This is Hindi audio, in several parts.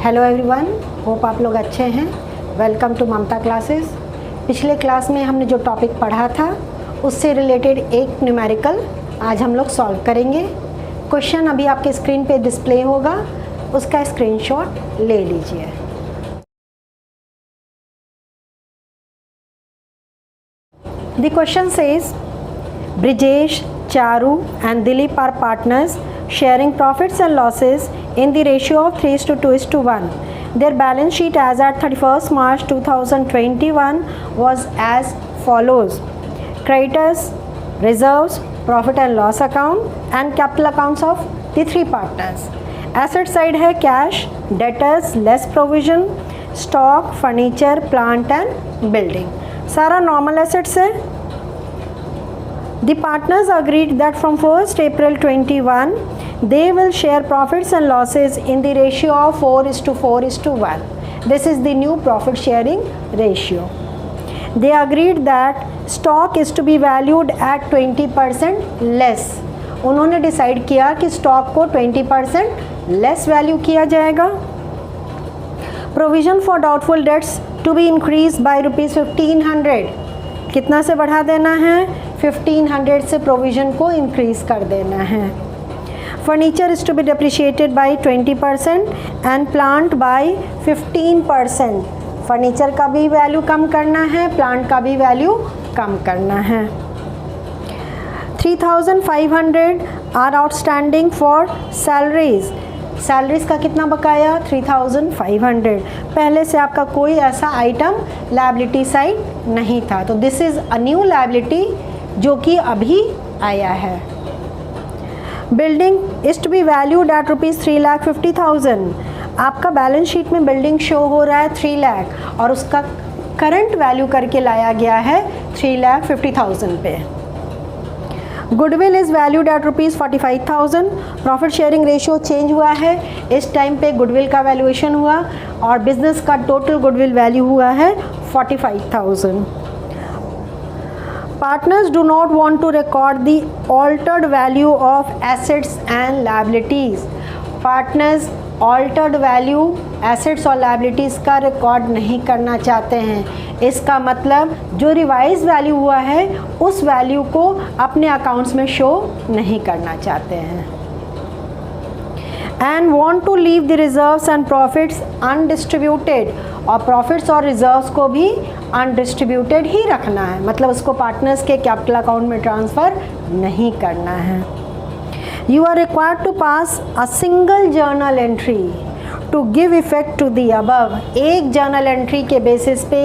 हेलो एवरीवन, होप आप लोग अच्छे हैं। Welcome to Mamta classes. पिछले क्लास में हमने जो टॉपिक पढ़ा था उससे रिलेटेड एक न्यूमेरिकल आज हम लोग सॉल्व करेंगे। क्वेश्चन अभी आपके स्क्रीन पे डिस्प्ले होगा, उसका स्क्रीनशॉट ले लीजिए। The question says, Brijesh, Charu and Dilip are partners sharing profits and losses in the ratio of 3:2:1. Their balance sheet as at 31st March 2021 was as follows. Creditors, reserves, profit and loss account and capital accounts of the three partners. Asset side है cash, debtors, less provision, stock, furniture, plant and building. सारा नॉर्मल एसेट्स है। The partners agreed that from 1st April 21 they will share profits and losses in the ratio of 4:4:1. This is the new profit sharing ratio. They agreed that stock is to be valued at 20% less. उन्होंने डिसाइड किया कि स्टॉक को 20% लेस वैल्यू किया जाएगा। Provision for doubtful debts to be increase by ₹1500। कितना से बढ़ा देना है? 1500 से प्रोविजन को इंक्रीज कर देना है। Furniture is to be depreciated by 20% and plant by 15%। Furniture का भी वैल्यू कम करना है, प्लांट का भी वैल्यू कम करना है। 3500 are outstanding for salaries. Salaries का कितना बकाया? 3500। पहले से आपका कोई ऐसा आइटम लायबिलिटी साइड नहीं था, तो this is a new liability जो कि अभी आया है। Building is to be valued at ₹3,50,000। आपका बैलेंस शीट में बिल्डिंग शो हो रहा है 3 लाख और उसका करंट वैल्यू करके लाया गया है 3,50,000 पे। Goodwill is valued at ₹45,000। Profit sharing ratio change हुआ है, इस टाइम पे गुडविल का वैल्यूएशन हुआ और बिजनेस का टोटल गुडविल वैल्यू हुआ है 45,000। Partners do not want to record the altered value of assets and liabilities. Partners altered value assets और लायबिलिटीज़ का रिकॉर्ड नहीं करना चाहते हैं। इसका मतलब जो रिवाइज वैल्यू हुआ है उस वैल्यू को अपने अकाउंट्स में शो नहीं करना चाहते हैं। And want to leave the reserves and profits undistributed. और प्रॉफिट्स और रिजर्व्स को भी अनडिस्ट्रीब्यूटेड ही रखना है, मतलब उसको पार्टनर्स के कैपिटल अकाउंट में ट्रांसफ़र नहीं करना है। You are required to pass a single journal entry to give effect to the above. एक जर्नल एंट्री के बेसिस पे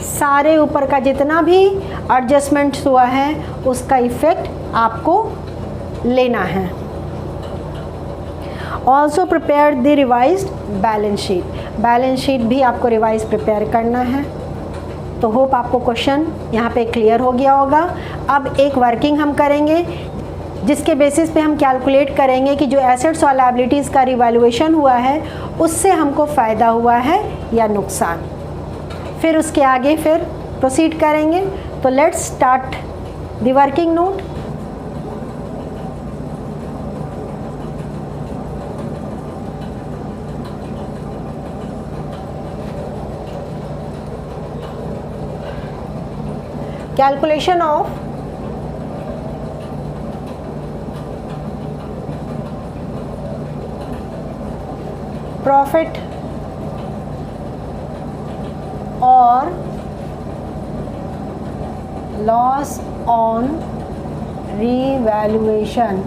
सारे ऊपर का जितना भी एडजस्टमेंट्स हुआ है उसका इफेक्ट आपको लेना है। Also prepare the revised balance sheet. Balance sheet भी आपको रिवाइज प्रिपेयर करना है। तो होप आपको क्वेश्चन यहाँ पे क्लियर हो गया होगा। अब एक वर्किंग हम करेंगे जिसके बेसिस पे हम कैलकुलेट करेंगे कि जो एसेट्स और लायबिलिटीज़ का रिवैल्यूएशन हुआ है उससे हमको फ़ायदा हुआ है या नुकसान। फिर उसके आगे फिर प्रोसीड करेंगे। तो let's start the working note. Calculation of profit और लॉस ऑन रीवैल्यूएशन।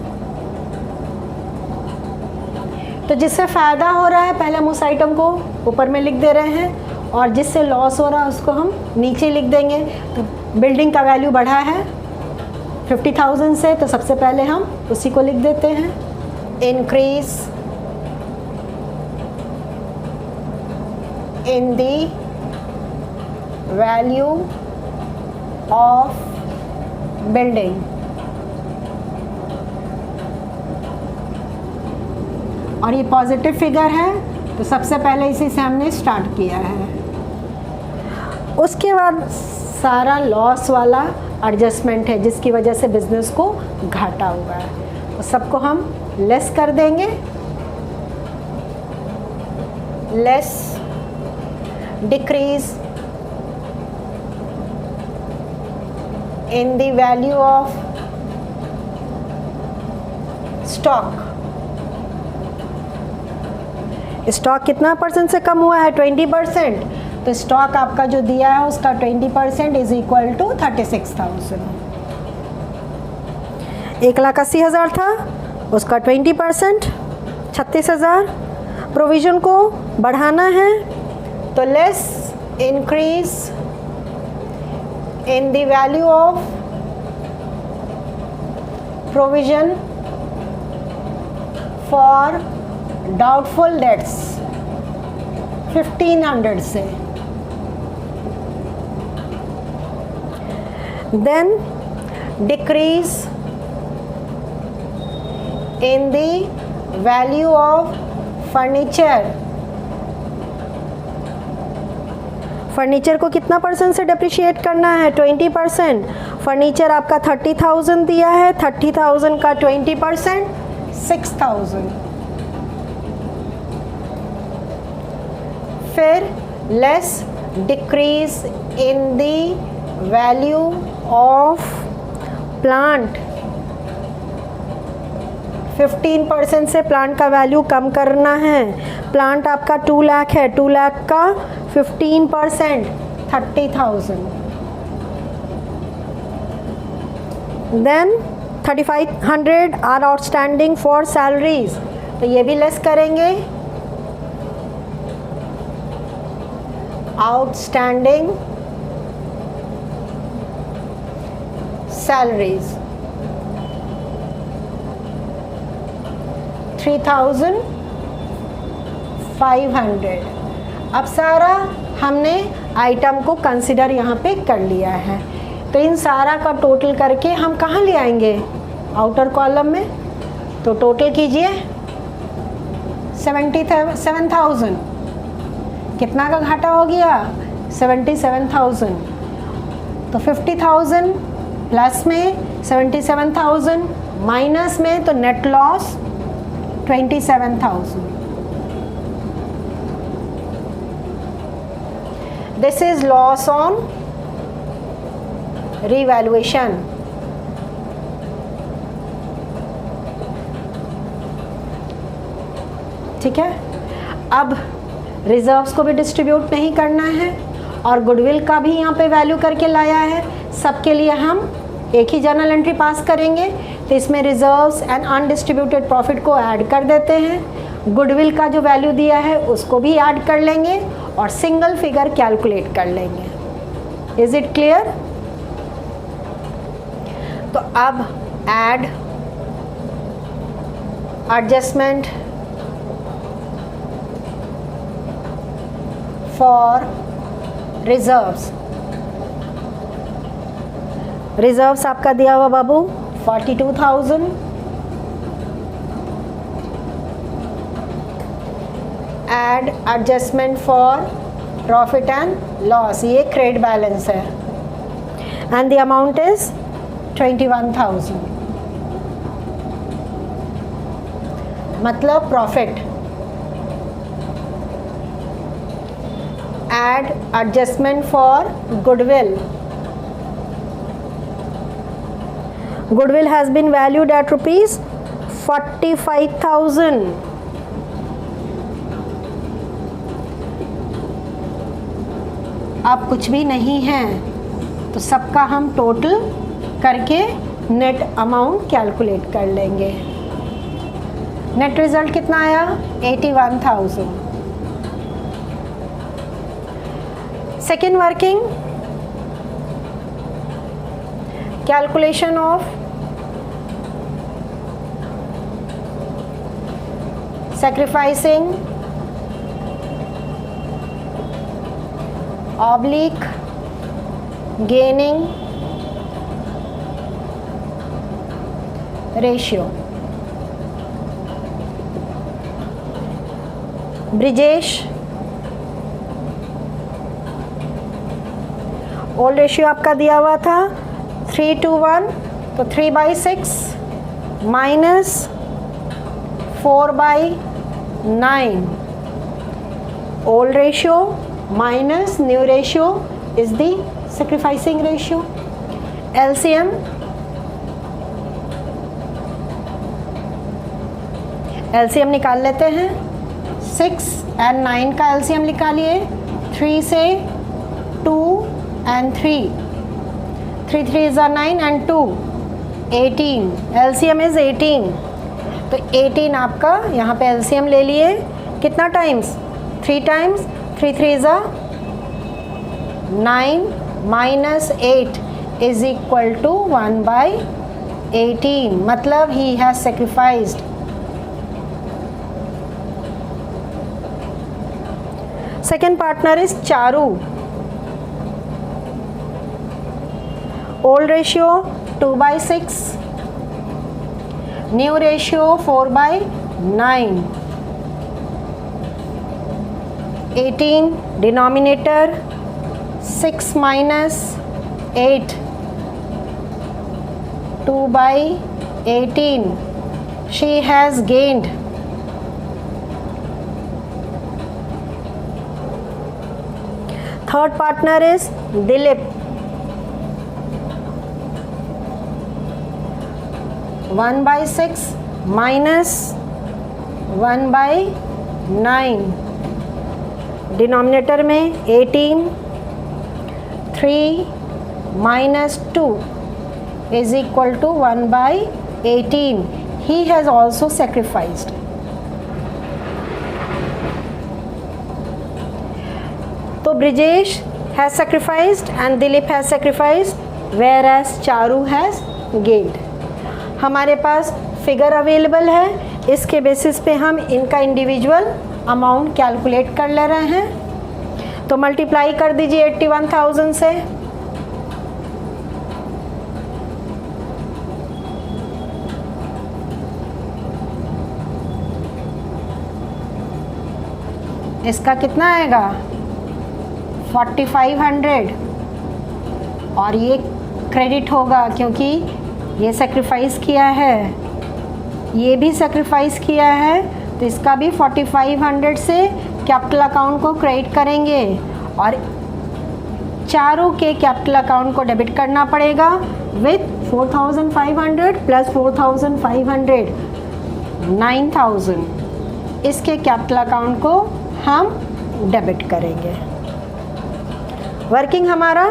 तो जिससे फ़ायदा हो रहा है पहले हम उस आइटम को ऊपर में लिख दे रहे हैं और जिससे लॉस हो रहा है उसको हम नीचे लिख देंगे। तो बिल्डिंग का वैल्यू बढ़ा है 50,000 से, तो सबसे पहले हम उसी को लिख देते हैं। Increase in the value of building। और ये पॉजिटिव फिगर है तो सबसे पहले इसी से हमने स्टार्ट किया है। उसके बाद सारा लॉस वाला एडजस्टमेंट है जिसकी वजह से बिजनेस को घाटा हुआ है, तो सबको हम लेस कर देंगे। Less decrease in the value of stock. Stock कितना परसेंट से कम हुआ है? 20%। तो स्टॉक आपका जो दिया है उसका 20% इज इक्वल टू 36,000। 1,80,000 था, उसका 20% 36,000। प्रोविजन को बढ़ाना है तो less increase in the value of provision for doubtful debts 1,500 से। Then decrease in the value of furniture. Furniture को कितना परसेंट से डिप्रिशिएट करना है? 20%। फर्नीचर आपका 30,000 दिया है, 30,000 का 20% 6,000। फिर less decrease in the value of plant. 15% से प्लांट का वैल्यू कम करना है। प्लांट आपका 2 लाख है, 2 लाख का 15% 30,000। Then 3,500 are outstanding for salaries, तो ये भी लेस करेंगे। Outstanding salaries 3,500। अब सारा हमने आइटम को कंसिडर यहाँ पे कर लिया है, तो इन सारा का टोटल करके हम कहाँ ले आएंगे? आउटर कॉलम में। तो टोटल कीजिए 77,000। कितना का घाटा हो गया? 77,000। तो 50,000 प्लस में 77,000 माइनस में, तो net loss 27,000। This is loss on revaluation. ठीक है। अब रिजर्व्स को भी डिस्ट्रीब्यूट नहीं करना है और गुडविल का भी यहाँ पे वैल्यू करके लाया है। सबके लिए हम एक ही जर्नल एंट्री पास करेंगे, तो इसमें रिजर्व्स एंड अनडिस्ट्रीब्यूटेड प्रॉफिट को ऐड कर देते हैं। गुडविल का जो वैल्यू दिया है उसको भी ऐड कर लेंगे और सिंगल फिगर कैलकुलेट कर लेंगे। Is it clear? तो अब add adjustment for reserves. Reserves आपका दिया हुआ बाबू 42,000। Add adjustment for profit and loss, ये क्रेडिट बैलेंस है, एंड द अमाउंट इज 21,000। मतलब profit. Add adjustment for goodwill. Goodwill has been valued at rupees 45,000. अब कुछ भी नहीं है तो सबका हम टोटल करके नेट अमाउंट कैलकुलेट कर लेंगे। नेट रिजल्ट कितना आया? 81,000। Second working, calculation of sacrificing oblique gaining ratio. Brijesh, old ratio आपका दिया हुआ था 3:1, तो 3/6 minus 4/9 old ratio minus new ratio is the sacrificing ratio. LCM, LCM निकाल लेते हैं. 6 and 9 का LCM निकालिए. 3 से 2 and 3. 3 3 is 9 and 2 18. LCM is 18. तो 18 आपका यहाँ पे LCM ले लिए. कितना times? 3 times. 3 3 is 9 minus 8 is equal to 1/18. मतलब he has sacrificed. Second partner is Charu. Old ratio 2/6, new ratio 4/9. 18 denominator, 6 minus 8, 2/18. She has gained. Third partner is Dilip. 1/6 minus 1/9. Denominator में 18. 3 minus 2 is equal to 1/18. He has also sacrificed. तो Brijesh has sacrificed and Dilip has sacrificed, whereas Charu has gained. हमारे पास फिगर अवेलेबल है. इसके बेसिस पे हम इनका इंडिविजुअल अमाउंट कैलकुलेट कर ले रहे हैं. तो मल्टीप्लाई कर दीजिए 81,000 से. इसका कितना आएगा? 4500. और ये क्रेडिट होगा क्योंकि ये सेक्रीफाइस किया है, ये भी सेक्रीफाइस किया है. तो इसका भी 4500 से कैपिटल अकाउंट को क्रेडिट करेंगे और चारों के कैपिटल अकाउंट को डेबिट करना पड़ेगा विथ 4500 प्लस 4500 9000. इसके कैपिटल अकाउंट को हम डेबिट करेंगे. वर्किंग हमारा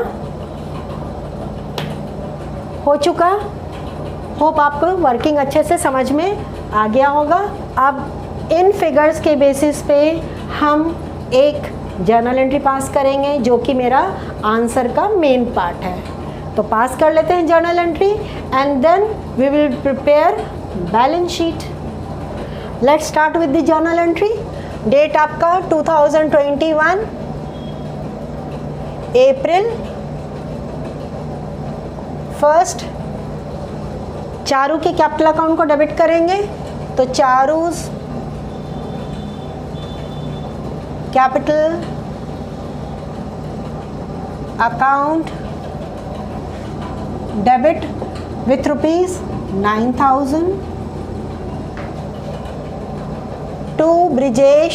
हो चुका. होप आपको वर्किंग अच्छे से समझ में आ गया होगा. अब इन फिगर्स के बेसिस पे हम एक जर्नल एंट्री पास करेंगे जो कि मेरा आंसर का मेन पार्ट है. तो पास कर लेते हैं journal entry and then we will prepare balance sheet. Let's start with the journal entry. Date आपका 2021 अप्रैल 1. चारू के कैपिटल अकाउंट को डेबिट करेंगे. तो Charu's capital account debit with ₹9,000 to Brijesh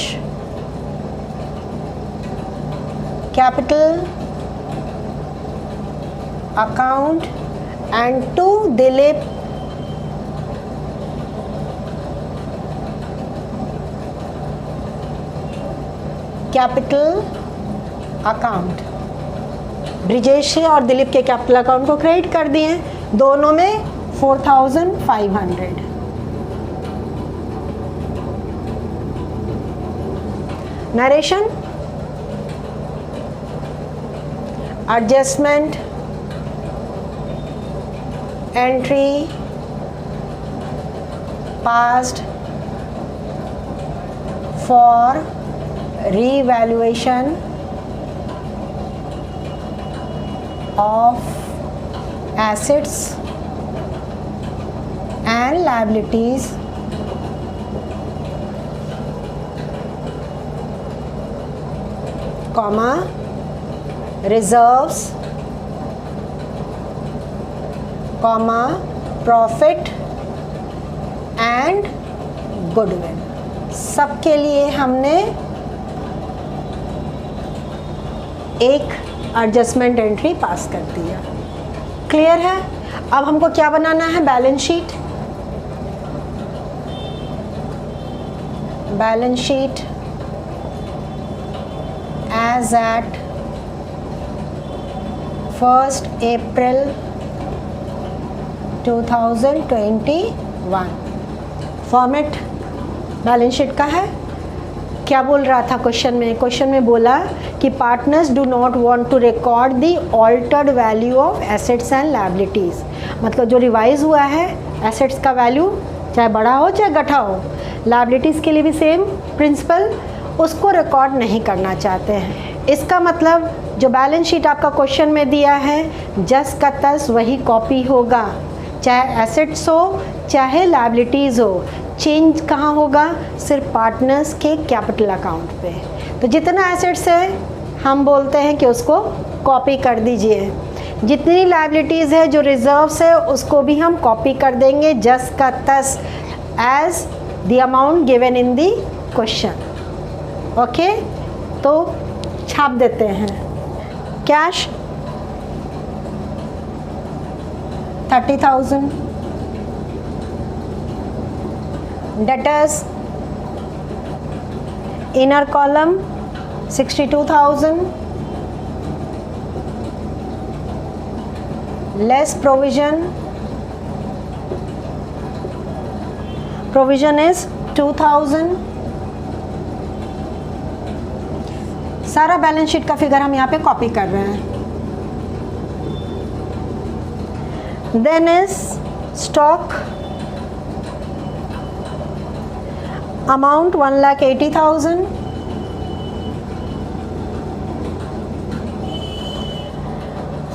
capital account and to Dilip capital account. Brijesh और दिलीप के कैपिटल अकाउंट को क्रेडिट कर दिए. दोनों में 4500. Narration adjustment entry passed for revaluation of assets and liabilities comma reserves comma profit and goodwill. सबके लिए हमने एक एडजस्टमेंट एंट्री पास कर दिया। क्लियर है? अब हमको क्या बनाना है? Balance sheet. Balance sheet as at 1st April 2021। Format balance sheet का है। क्या बोल रहा था क्वेश्चन में? क्वेश्चन में बोला कि partners do not want to record the altered value of assets and liabilities. मतलब जो रिवाइज हुआ है एसेट्स का वैल्यू, चाहे बड़ा हो चाहे घटा हो, लायबिलिटीज़ के लिए भी सेम प्रिंसिपल, उसको रिकॉर्ड नहीं करना चाहते हैं। इसका मतलब जो बैलेंस शीट आपका क्वेश्चन में दिया है जस का तस वही कॉपी होगा, चाहे एसेट्स हो चाहे लायबिलिटीज़ हो। चेंज कहाँ होगा? सिर्फ पार्टनर्स के कैपिटल अकाउंट पे। तो जितना एसेट्स है हम बोलते हैं कि उसको कॉपी कर दीजिए, जितनी लायबिलिटीज़ है जो रिजर्व्स है उसको भी हम कॉपी कर देंगे जस का तस as the amount given in the question. Okay, तो छाप देते हैं। Cash 30,000, debtors inner column 62,000, less provision is 2,000। सारा बैलेंस शीट का फिगर हम यहाँ पे कॉपी कर रहे हैं। Then is stock amount 1,80,000,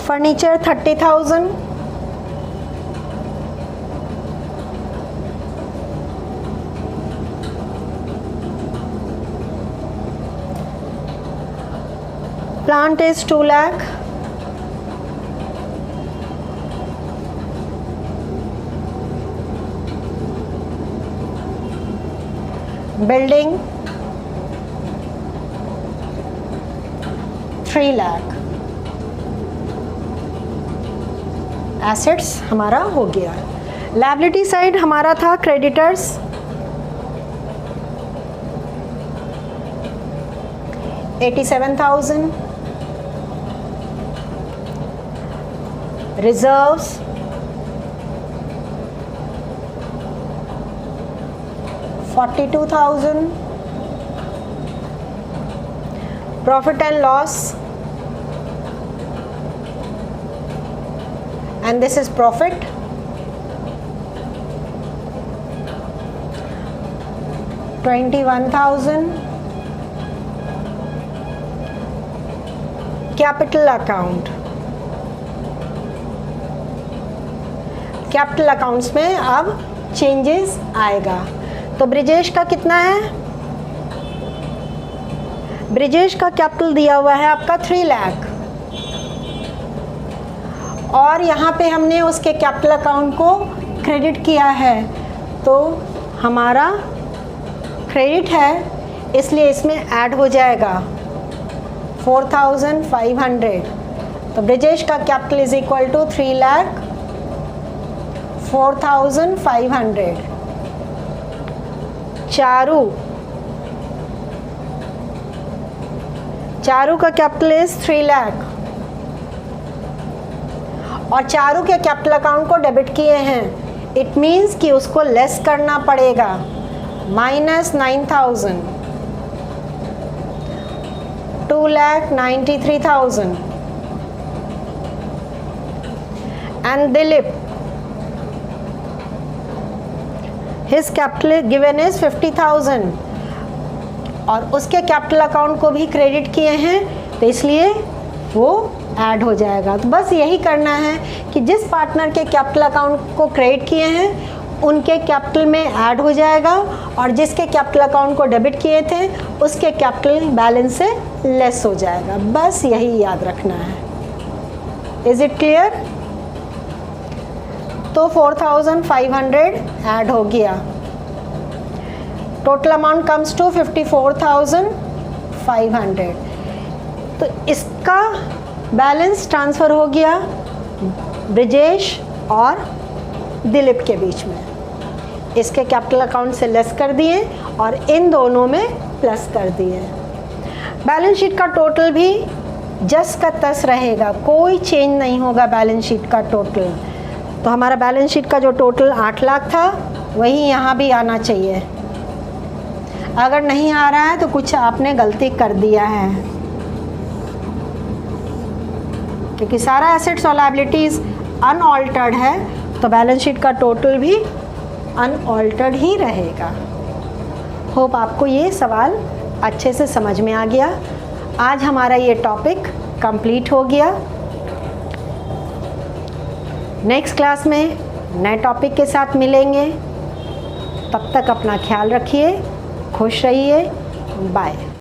furniture 30,000, plant is 2 lakh, building 3 lakh. Assets हमारा हो गया। लायबिलिटी साइड हमारा था creditors 87,000, reserves 42,000, profit and loss, and this is profit, 21,000, capital account. Capital accounts में अब चेंजेस आएगा। तो ब्रिजेश का कितना है? ब्रिजेश का कैपिटल दिया हुआ है आपका 3 लाख, और यहाँ पे हमने उसके कैपिटल अकाउंट को क्रेडिट किया है, तो हमारा क्रेडिट है इसलिए इसमें ऐड हो जाएगा 4,500। तो ब्रिजेश का capital is equal to 3 lakh 4,500। Charu का कैपिटल इज 3 लाख, और चारू के कैपिटल अकाउंट को डेबिट किए हैं, इट मीन्स कि उसको लेस करना पड़ेगा, -9,000, 2,93,000। And Dilip, his capital given is 50,000, और उसके कैपिटल अकाउंट को भी क्रेडिट किए हैं, तो इसलिए वो ऐड हो जाएगा। तो बस यही करना है कि जिस पार्टनर के कैपिटल अकाउंट को क्रेडिट किए हैं उनके कैपिटल में ऐड हो जाएगा, और जिसके कैपिटल अकाउंट को डेबिट किए थे उसके कैपिटल बैलेंस से लेस हो जाएगा। बस यही याद रखना है। Is it clear? तो 4,500 ऐड हो गया, टोटल अमाउंट कम्स टू 54,500। तो इसका बैलेंस ट्रांसफ़र हो गया ब्रिजेश और दिलीप के बीच में, इसके कैपिटल अकाउंट से लेस कर दिए और इन दोनों में प्लस कर दिए। बैलेंस शीट का टोटल भी जस का तस रहेगा, कोई चेंज नहीं होगा बैलेंस शीट का टोटल। तो हमारा बैलेंस शीट का जो टोटल 8 लाख था वही यहाँ भी आना चाहिए। अगर नहीं आ रहा है तो कुछ आपने गलती कर दिया है, क्योंकि सारा एसेट्स और लायबिलिटीज़ अनऑल्टर्ड है, तो बैलेंस शीट का टोटल भी अनऑल्टर्ड ही रहेगा। होप आपको ये सवाल अच्छे से समझ में आ गया। आज हमारा ये टॉपिक कंप्लीट हो गया। नेक्स्ट क्लास में नए टॉपिक के साथ मिलेंगे। तब तक अपना ख्याल रखिए, खुश रहिए, बाय।